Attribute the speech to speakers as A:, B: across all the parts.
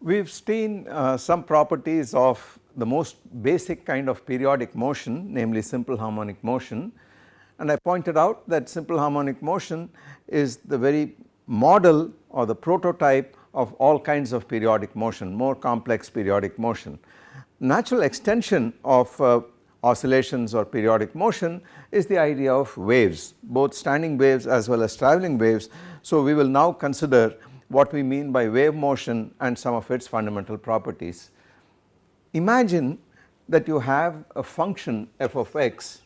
A: We have seen some properties of the most basic kind of periodic motion, namely simple harmonic motion, and I pointed out that simple harmonic motion is the very model or the prototype of all kinds of periodic motion, more complex periodic motion. Natural extension of oscillations or periodic motion is the idea of waves, both standing waves as well as travelling waves. So, we will now consider what we mean by wave motion and some of its fundamental properties. Imagine that you have a function f of x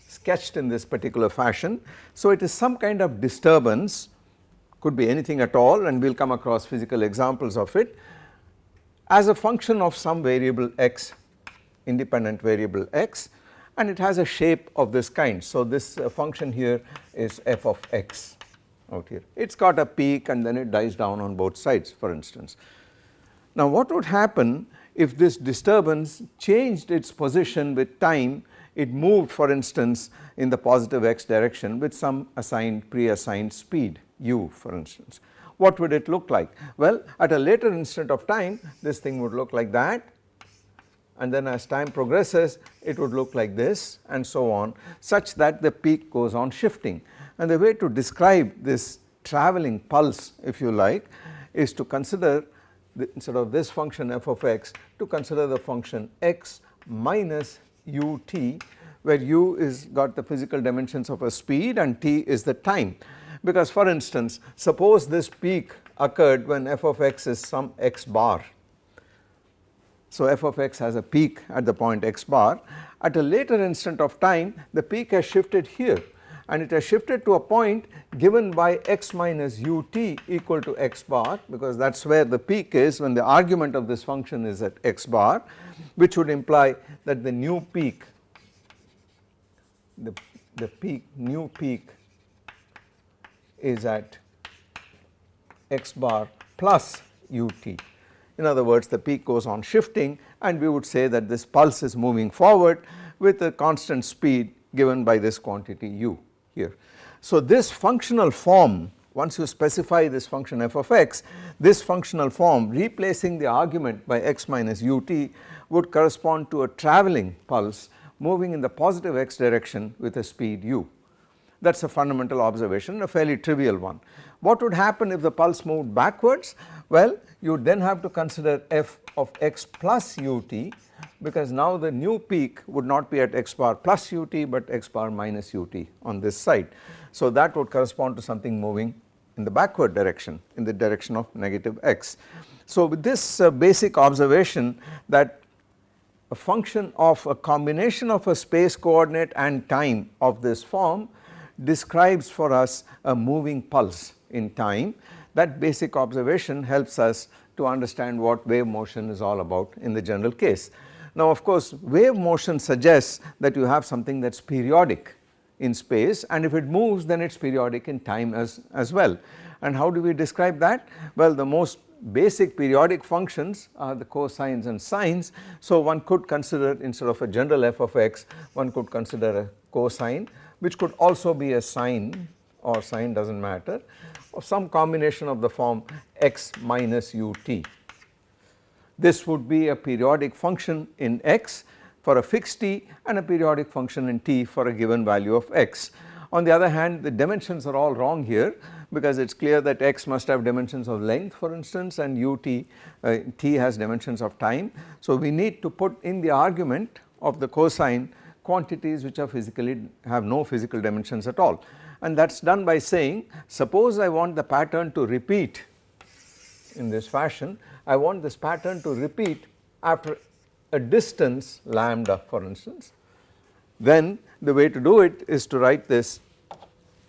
A: sketched in this particular fashion. So, it is some kind of disturbance, could be anything at all, and we will come across physical examples of it, as a function of some variable x, independent variable x, and it has a shape of this kind. So, this function here is f of x out here. It has got a peak and then it dies down on both sides, for instance. Now, what would happen if this disturbance changed its position with time? It moved, for instance, in the positive x direction with some assigned pre-assigned speed u, for instance. What would it look like? Well, at a later instant of time this thing would look like that, and then as time progresses it would look like this and so on, such that the peak goes on shifting. And the way to describe this travelling pulse, if you like, is to consider instead of this function f of x, to consider the function x minus ut, where u is got the physical dimensions of a speed and t is the time. Because for instance, suppose this peak occurred when f of x is some x bar. So, f of x has a peak at the point x bar. At a later instant of time the peak has shifted here, and it has shifted to a point given by x minus ut equal to x bar, because that is where the peak is when the argument of this function is at x bar, which would imply that the new peak, new peak is at x bar plus ut. In other words, the peak goes on shifting, and we would say that this pulse is moving forward with a constant speed given by this quantity u here. So, this functional form, once you specify this function f of x, this functional form replacing the argument by x minus ut would correspond to a travelling pulse moving in the positive x direction with a speed u. That is a fundamental observation, a fairly trivial one. What would happen if the pulse moved backwards? Well, you would then have to consider f of x plus ut, because now the new peak would not be at x bar plus ut but x bar minus ut on this side. So, that would correspond to something moving in the backward direction, in the direction of negative x. So, with this basic observation that a function of a combination of a space coordinate and time of this form describes for us a moving pulse in time, that basic observation helps us to understand what wave motion is all about in the general case. Now, of course, wave motion suggests that you have something that is periodic in space, and if it moves then it is periodic in time as well. And how do we describe that? Well, the most basic periodic functions are the cosines and sines. So, one could consider, instead of a general f of x, one could consider a cosine, which could also be a sine, or sine does not matter, or some combination of the form x minus ut. This would be a periodic function in x for a fixed t and a periodic function in t for a given value of x. On the other hand, the dimensions are all wrong here, because it is clear that x must have dimensions of length, for instance, and t has dimensions of time. So, we need to put in the argument of the cosine quantities which are physically have no physical dimensions at all, and that is done by saying, suppose I want the pattern to repeat in this fashion. I want this pattern to repeat after a distance lambda, for instance. Then the way to do it is to write this,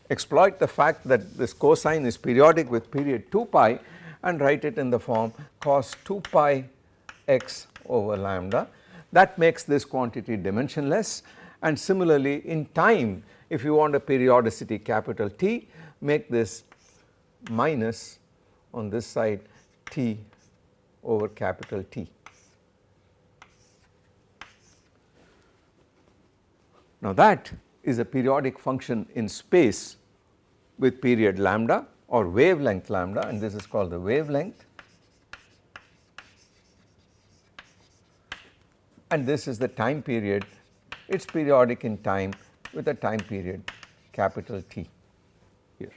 A: exploit the fact that this cosine is periodic with period 2 pi, and write it in the form cos 2 pi x over lambda. That makes this quantity dimensionless. And similarly in time, if you want a periodicity capital T, make this minus on this side t over capital T. Now, that is a periodic function in space with period lambda, or wavelength lambda, and this is called the wavelength, and this is the time period. It is periodic in time with a time period capital T here.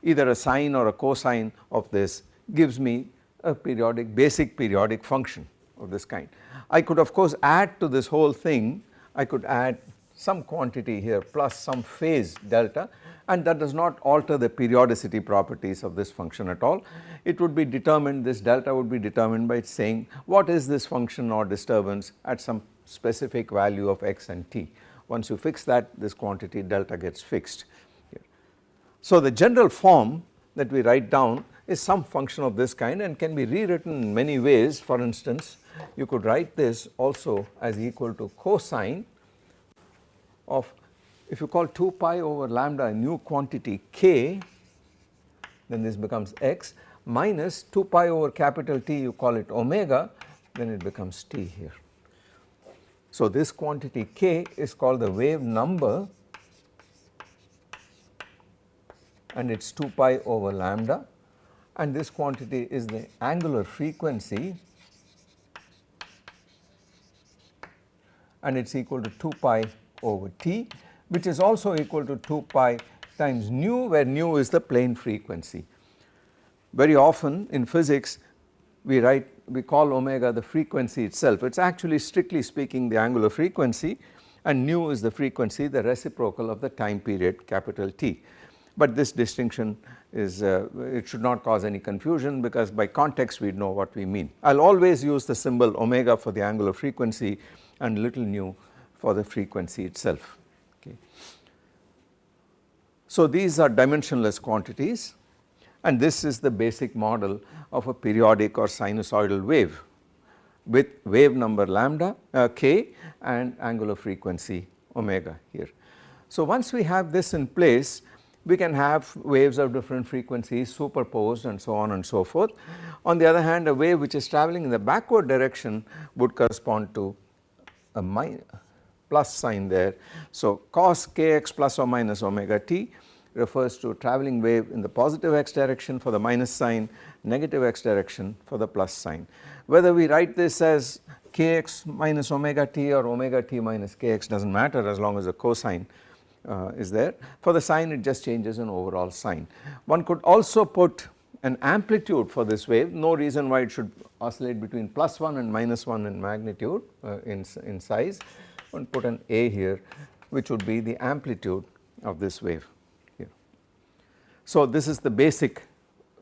A: Either a sine or a cosine of this gives me a periodic, basic periodic function of this kind. I could of course add to this whole thing, I could add some quantity here plus some phase delta, and that does not alter the periodicity properties of this function at all. It would be determined, this delta would be determined by saying what is this function or disturbance at some specific value of x and t. Once you fix that, this quantity delta gets fixed here. So the general form that we write down is some function of this kind and can be rewritten in many ways. For instance, you could write this also as equal to cosine of, if you call 2 pi over lambda a new quantity k, then this becomes x, minus 2 pi over capital T, you call it omega, then it becomes t here. So this quantity k is called the wave number, and it is 2 pi over lambda, and this quantity is the angular frequency, and it is equal to 2 pi over t, which is also equal to 2 pi times nu, where nu is the plane frequency. Very often in physics we call omega the frequency itself. It is actually strictly speaking the angular frequency, and nu is the frequency, the reciprocal of the time period capital T. But this distinction is, it should not cause any confusion, because by context we know what we mean. I will always use the symbol omega for the angular frequency and little nu for the frequency itself. Okay. So these are dimensionless quantities, and this is the basic model of a periodic or sinusoidal wave with wave number lambda k and angular frequency omega here. So once we have this in place, we can have waves of different frequencies superposed and so on and so forth. On the other hand, a wave which is travelling in the backward direction would correspond to a plus sign there. So cos kx plus or minus omega t refers to travelling wave in the positive x direction for the minus sign, negative x direction for the plus sign. Whether we write this as kx minus omega t or omega t minus kx does not matter, as long as the cosine is there. For the sign, it just changes an overall sign. One could also put an amplitude for this wave, no reason why it should oscillate between +1 and -1 in magnitude in size. One put an a here, which would be the amplitude of this wave here. So this is the basic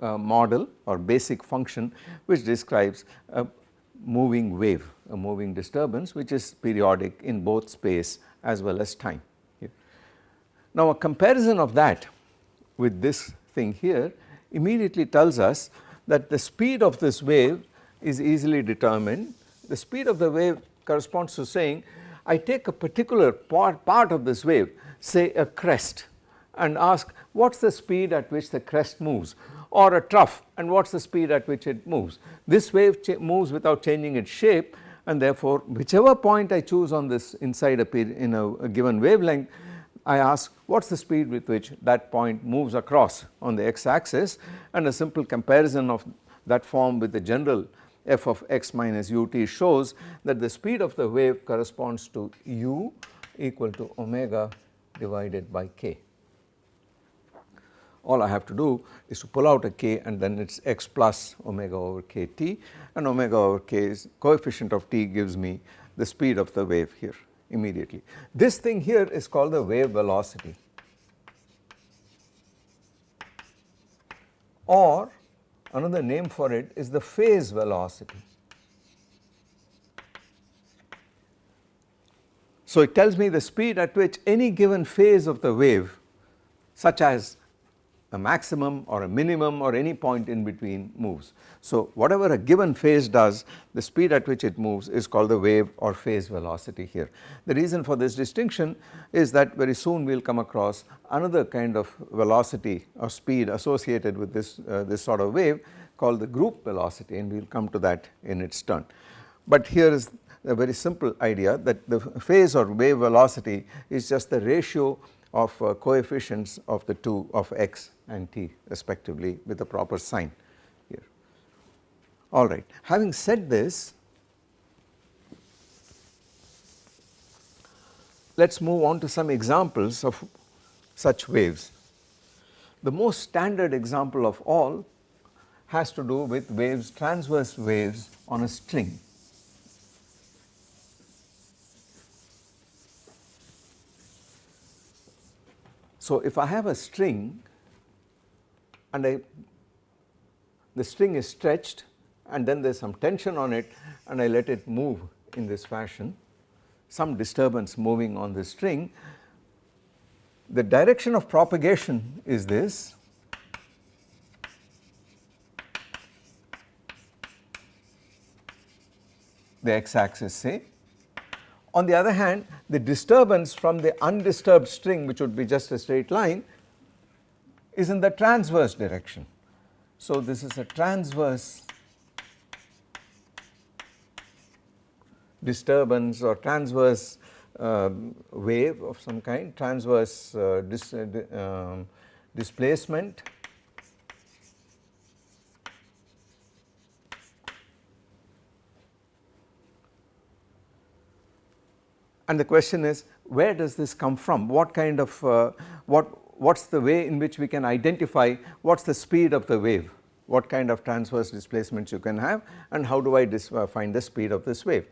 A: model or basic function which describes a moving wave, a moving disturbance, which is periodic in both space as well as time here. Now a comparison of that with this thing here immediately tells us that the speed of this wave is easily determined. The speed of the wave corresponds to saying I take a particular part of this wave, say a crest, and ask what is the speed at which the crest moves, or a trough, and what is the speed at which it moves. This wave moves without changing its shape, and therefore whichever point I choose on this inside in a given wavelength, I ask what is the speed with which that point moves across on the x axis, and a simple comparison of that form with the general f of x minus ut shows that the speed of the wave corresponds to u equal to omega divided by k. All I have to do is to pull out a k, and then it is x plus omega over kt, and omega over k is coefficient of t gives me the speed of the wave here immediately. This thing here is called the wave velocity, or another name for it is the phase velocity. So it tells me the speed at which any given phase of the wave, such as a maximum or a minimum or any point in between, moves. So whatever a given phase does, the speed at which it moves is called the wave or phase velocity here. The reason for this distinction is that very soon we will come across another kind of velocity or speed associated with this sort of wave called the group velocity, and we will come to that in its turn. But here is a very simple idea that the phase or wave velocity is just the ratio of coefficients of the two of x and t respectively with the proper sign here. Alright, having said this, let us move on to some examples of such waves. The most standard example of all has to do with waves, transverse waves on a string. So, if I have a string and the string is stretched and then there is some tension on it and I let it move in this fashion, some disturbance moving on the string, the direction of propagation is this. The x axis say. On the other hand, the disturbance from the undisturbed string, which would be just a straight line, is in the transverse direction. So, this is a transverse disturbance or transverse wave of some kind, transverse displacement. And the question is, where does this come from? What kind of what's the way in which we can identify what's the speed of the wave, what kind of transverse displacements you can have, and how do I find the speed of this wave?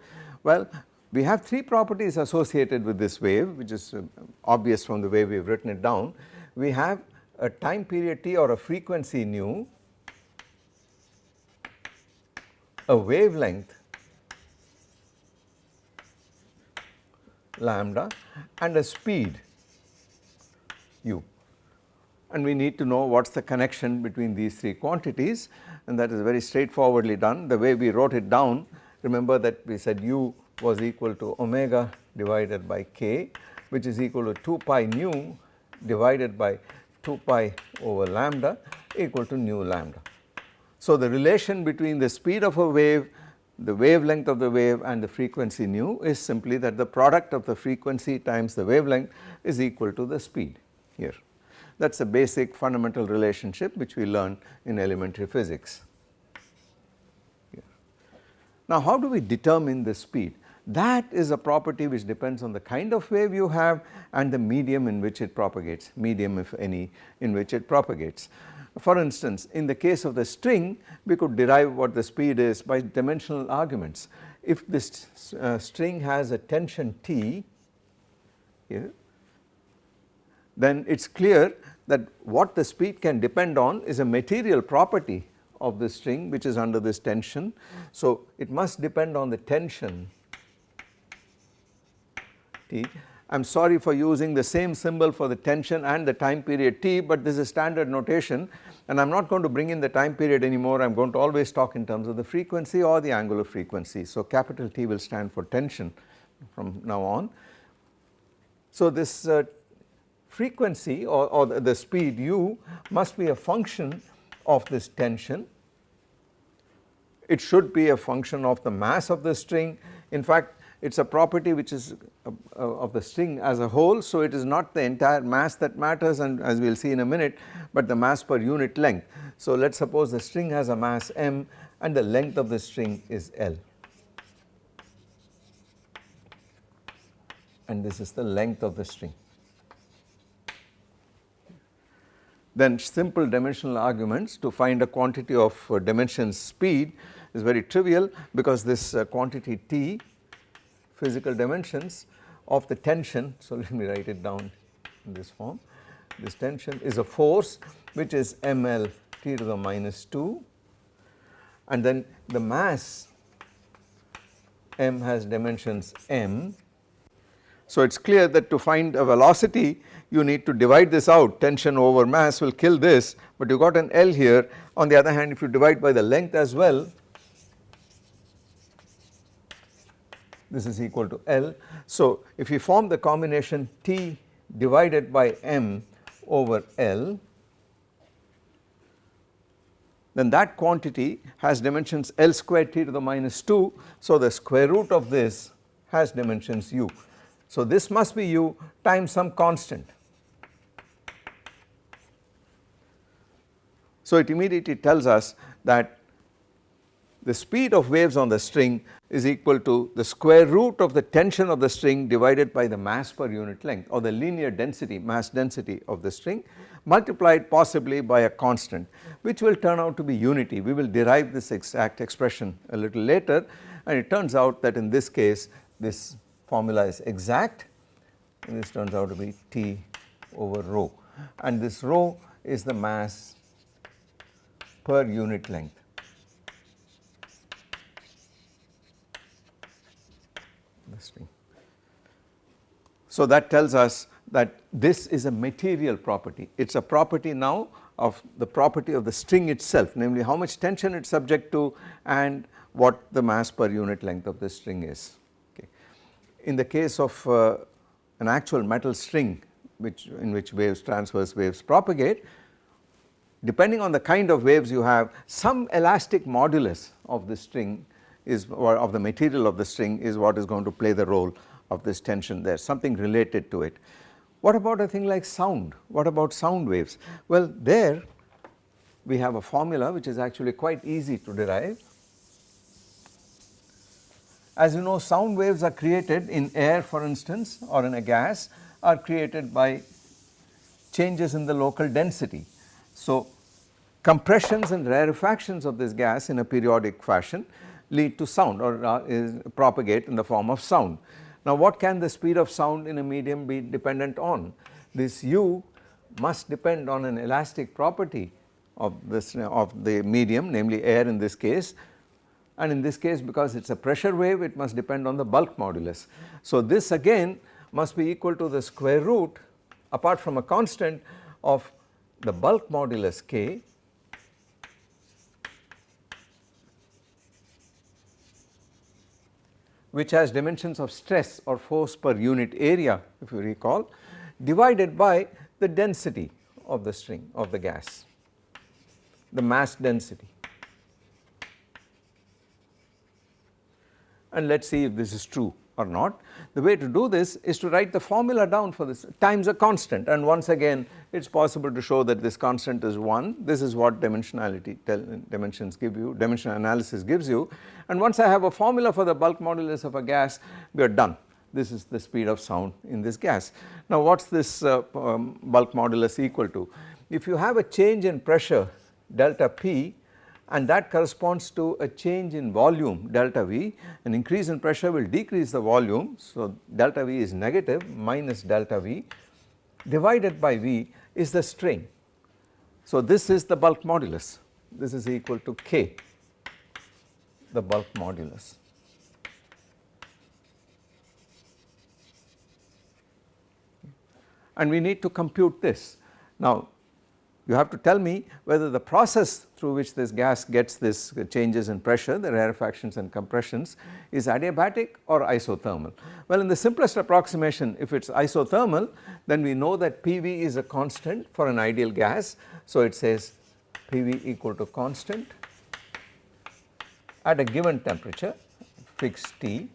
A: Well, we have three properties associated with this wave, which is obvious from the way we have written it down. We have a time period t or a frequency nu, a wavelength lambda, and a speed u, and we need to know what is the connection between these three quantities, and that is very straightforwardly done. The way we wrote it down, remember that we said u was equal to omega divided by k, which is equal to 2 pi nu divided by 2 pi over lambda equal to nu lambda. So, the relation between the speed of a wave, the wavelength of the wave, and the frequency nu is simply that the product of the frequency times the wavelength is equal to the speed here. That is a basic fundamental relationship which we learned in elementary physics. Here. Now, how do we determine the speed? That is a property which depends on the kind of wave you have and the medium in which it propagates, medium if any in which it propagates. For instance, in the case of the string, we could derive what the speed is by dimensional arguments. If this string has a tension T here, then it is clear that what the speed can depend on is a material property of the string which is under this tension. So, it must depend on the tension T. I am sorry for using the same symbol for the tension and the time period T, but this is standard notation, and I am not going to bring in the time period anymore. I am going to always talk in terms of the frequency or the angular frequency. So, capital T will stand for tension from now on. So, this frequency or the speed u must be a function of this tension. It should be a function of the mass of the string. In fact, it is a property which is of the string as a whole. So, it is not the entire mass that matters, and as we will see in a minute, but the mass per unit length. So, let us suppose the string has a mass m and the length of the string is L, and this is the length of the string. Then simple dimensional arguments to find a quantity of dimensions speed is very trivial, because this quantity T, physical dimensions of the tension. So, let me write it down in this form. This tension is a force which is ml t to the minus 2, and then the mass m has dimensions m. So, it is clear that to find a velocity you need to divide this out. Tension over mass will kill this, but you got an L here. On the other hand, if you divide by the length as well, this is equal to L. So, if you form the combination T divided by m over L, then that quantity has dimensions L squared t to the minus 2. So, the square root of this has dimensions u. So, this must be u times some constant. So, it immediately tells us that the speed of waves on the string is equal to the square root of the tension of the string divided by the mass per unit length, or the linear density, mass density of the string, multiplied possibly by a constant, which will turn out to be unity. We will derive this exact expression a little later, and it turns out that in this case this formula is exact, and this turns out to be T over rho, and this rho is the mass per unit length. The string. So, that tells us that this is a material property. It is a property now of the property of the string itself, namely how much tension it is subject to and what the mass per unit length of the string is. Okay. In the case of an actual metal string in which waves, transverse waves propagate, depending on the kind of waves you have, some elastic modulus of the string is, or of the material of the string, is what is going to play the role of this tension there, something related to it. What about a thing like sound? What about sound waves? Well, there we have a formula which is actually quite easy to derive. As you know, sound waves are created in air, for instance, or in a gas, are created by changes in the local density. So, compressions and rarefactions of this gas in a periodic fashion lead to sound, or propagate in the form of sound. Now, what can the speed of sound in a medium be dependent on? This u must depend on an elastic property of the medium, namely air in this case, and in this case, because it is a pressure wave, it must depend on the bulk modulus. So, this again must be equal to the square root, apart from a constant, of the bulk modulus K which has dimensions of stress or force per unit area, if you recall, divided by the density of the string of the gas, the mass density. And let us see if this is true or not. The way to do this is to write the formula down for this times a constant, and once again it is possible to show that this constant is 1. This is what dimensionality dimensions give you, dimensional analysis gives you, and once I have a formula for the bulk modulus of a gas, we are done. This is the speed of sound in this gas. Now, what is this bulk modulus equal to? If you have a change in pressure delta P, and that corresponds to a change in volume delta V, an increase in pressure will decrease the volume. So, delta V is negative minus delta V divided by V is the strain. So, this is the bulk modulus, this is equal to K, the bulk modulus. And we need to compute this. Now, you have to tell me whether the process through which this gas gets this changes in pressure, the rarefactions and compressions, is adiabatic or isothermal. Well, in the simplest approximation, if it is isothermal, then we know that PV is a constant for an ideal gas. So, it says PV equal to constant at a given temperature, fixed T.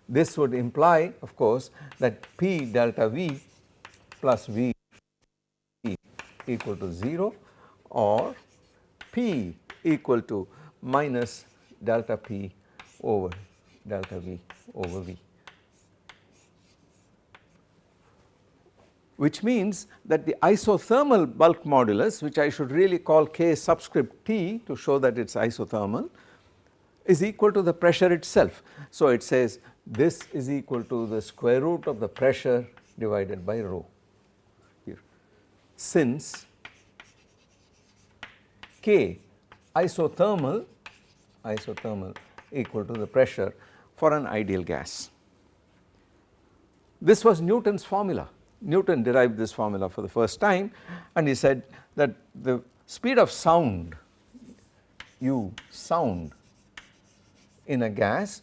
A: This would imply, of course, that P delta V plus V equal to 0, or P equal to minus delta P over delta V over V, which means that the isothermal bulk modulus, which I should really call K subscript T to show that it is isothermal, is equal to the pressure itself. So, it says this is equal to the square root of the pressure divided by rho. Since K isothermal equal to the pressure for an ideal gas. This was Newton's formula. Newton derived this formula for the first time, and he said that the speed of sound, u sound in a gas,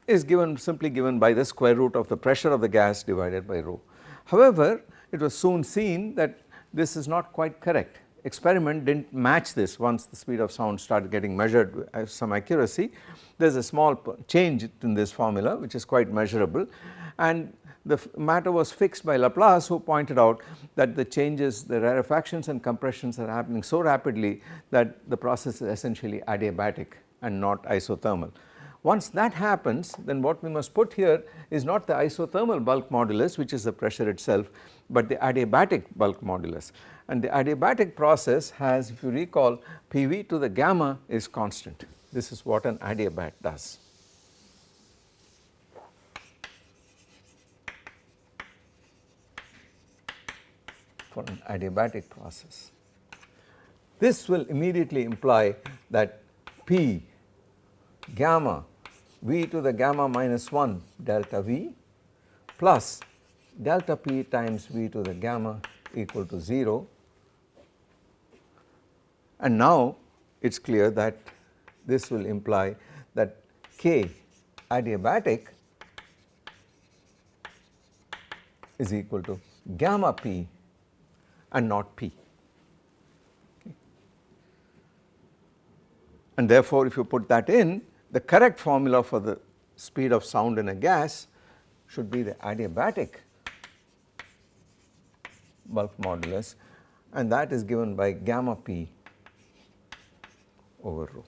A: is simply given by the square root of the pressure of the gas divided by rho. However, it was soon seen that this is not quite correct. Experiment did not match this. Once the speed of sound started getting measured with some accuracy, there is a small change in this formula which is quite measurable, and the matter was fixed by Laplace, who pointed out that the changes, the rarefactions and compressions are happening so rapidly that the process is essentially adiabatic and not isothermal. Once that happens, then what we must put here is not the isothermal bulk modulus, which is the pressure itself, but the adiabatic bulk modulus. And the adiabatic process has, if you recall, PV to the gamma is constant. This is what an adiabat does. For an adiabatic process. This will immediately imply that P gamma V to the gamma minus 1 delta V plus delta P times V to the gamma equal to 0, and now it is clear that this will imply that K adiabatic is equal to gamma P and not P. Okay. And therefore, if you put that in, the correct formula for the speed of sound in a gas should be the adiabatic bulk modulus, and that is given by gamma P over rho.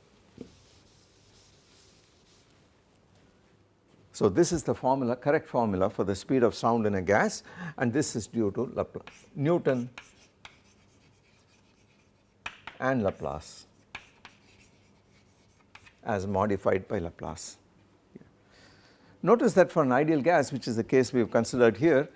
A: So, this is the formula, correct formula for the speed of sound in a gas, and this is due to Laplace, Newton and Laplace as modified by Laplace. Notice that for an ideal gas, which is the case we have considered here,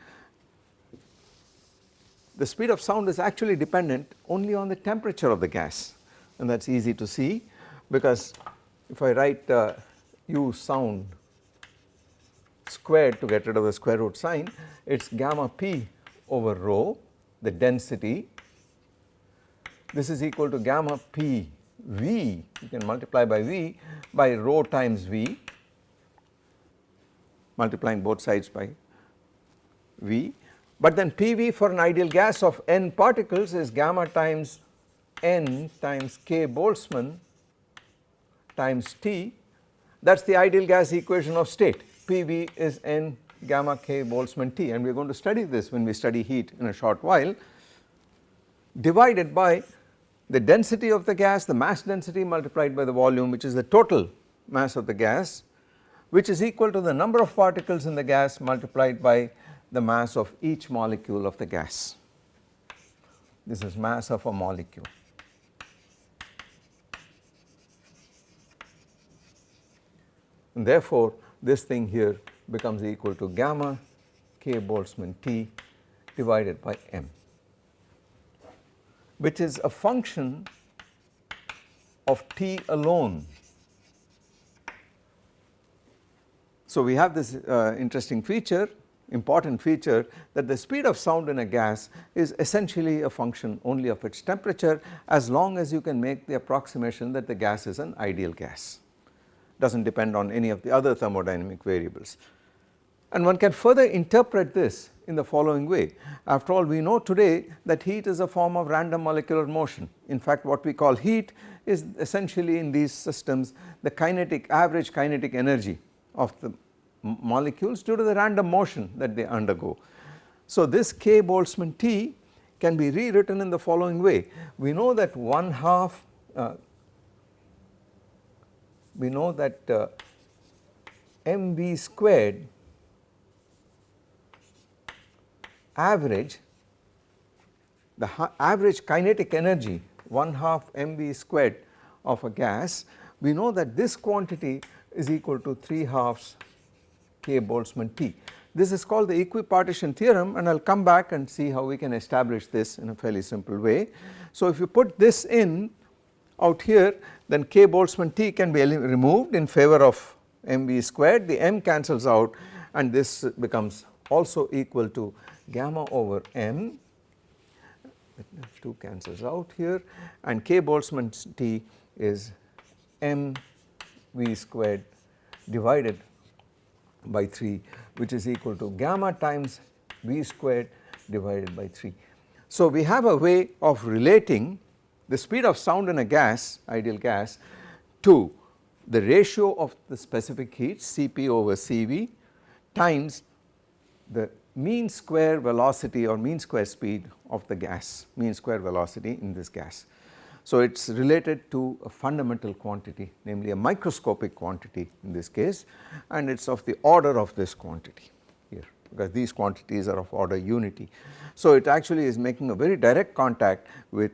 A: the speed of sound is actually dependent only on the temperature of the gas, and that is easy to see, because if I write U sound squared to get rid of the square root sign, it is gamma P over rho, the density. This is equal to gamma P V, you can multiply by V, by rho times V, multiplying both sides by V, but then PV for an ideal gas of n particles is gamma times n times K Boltzmann times T. That is the ideal gas equation of state. PV is n gamma K Boltzmann T, and we are going to study this when we study heat in a short while, divided by the density of the gas, the mass density multiplied by the volume, which is the total mass of the gas, which is equal to the number of particles in the gas multiplied by the mass of each molecule of the gas. This is mass of a molecule. And therefore, this thing here becomes equal to gamma K Boltzmann T divided by m, which is a function of T alone. So, we have this interesting feature, important feature, that the speed of sound in a gas is essentially a function only of its temperature, as long as you can make the approximation that the gas is an ideal gas. Does not depend on any of the other thermodynamic variables. And one can further interpret this in the following way. After all, we know today that heat is a form of random molecular motion. In fact, what we call heat is essentially in these systems the average kinetic energy of the molecules due to the random motion that they undergo. So, this K Boltzmann T can be rewritten in the following way. We know that mv squared average, the average kinetic energy 1/2 mv squared of a gas, we know that this quantity is equal to 3/2 K Boltzmann T. This is called the equipartition theorem, and I will come back and see how we can establish this in a fairly simple way. So, if you put this in out here, then K Boltzmann T can be removed in favor of mv squared, the m cancels out, and this becomes also equal to gamma over m, 2 cancels out here, and K Boltzmann T is m v squared divided by 3, which is equal to gamma times v squared divided by 3. So, we have a way of relating the speed of sound in a gas, ideal gas, to the ratio of the specific heat Cp over Cv times the mean square velocity or mean square speed of the gas, mean square velocity in this gas. So, it is related to a fundamental quantity, namely a microscopic quantity in this case, and it is of the order of this quantity here, because these quantities are of order unity. So, it actually is making a very direct contact with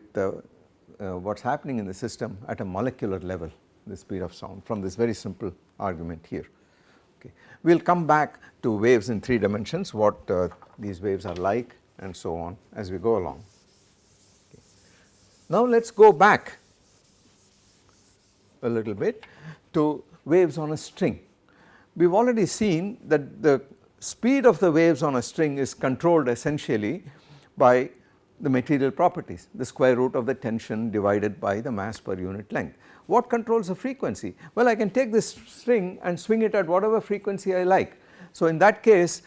A: what is happening in the system at a molecular level, the speed of sound, from this very simple argument here. Okay. We will come back to waves in 3 dimensions, what these waves are like and so on as we go along. Okay. Now, let us go back a little bit to waves on a string. We have already seen that the speed of the waves on a string is controlled essentially by the material properties, the square root of the tension divided by the mass per unit length. What controls the frequency? Well, I can take this string and swing it at whatever frequency I like. So, in that case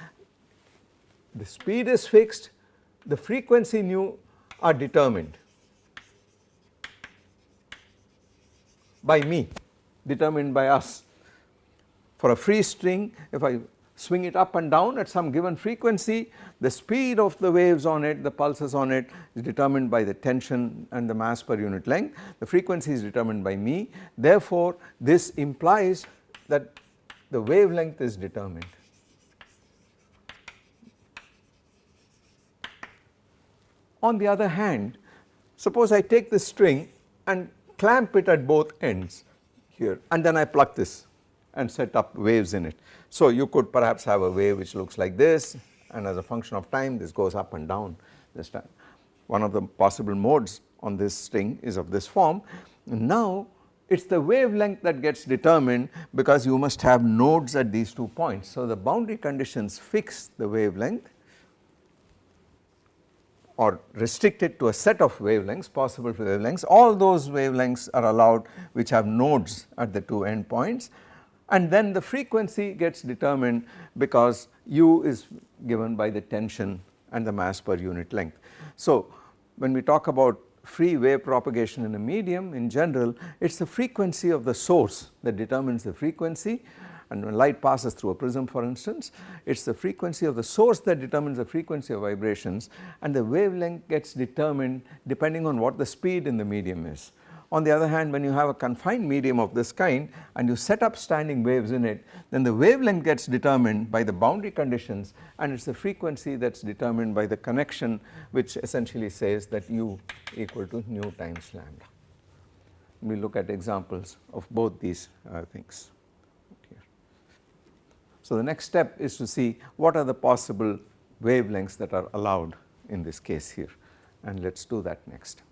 A: the speed is fixed, the frequency nu are determined by me, determined by us. For a free string, if I swing it up and down at some given frequency, the speed of the waves on it, the pulses on it, is determined by the tension and the mass per unit length. The frequency is determined by me. Therefore, this implies that the wavelength is determined. On the other hand, suppose I take this string and clamp it at both ends here, and then I pluck this and set up waves in it. So, you could perhaps have a wave which looks like this, and as a function of time this goes up and down this time. One of the possible modes on this string is of this form. Now, it is the wavelength that gets determined, because you must have nodes at these 2 points. So, the boundary conditions fix the wavelength or restrict it to a set of wavelengths, possible wavelengths. All those wavelengths are allowed which have nodes at the 2 end points, and then the frequency gets determined because u is given by the tension and the mass per unit length. So, when we talk about free wave propagation in a medium, in general it is the frequency of the source that determines the frequency, and when light passes through a prism, for instance, it is the frequency of the source that determines the frequency of vibrations, and the wavelength gets determined depending on what the speed in the medium is. On the other hand, when you have a confined medium of this kind and you set up standing waves in it, then the wavelength gets determined by the boundary conditions, and it is the frequency that is determined by the connection, which essentially says that u equal to nu times lambda. We will look at examples of both these things here. So, the next step is to see what are the possible wavelengths that are allowed in this case here, and let us do that next.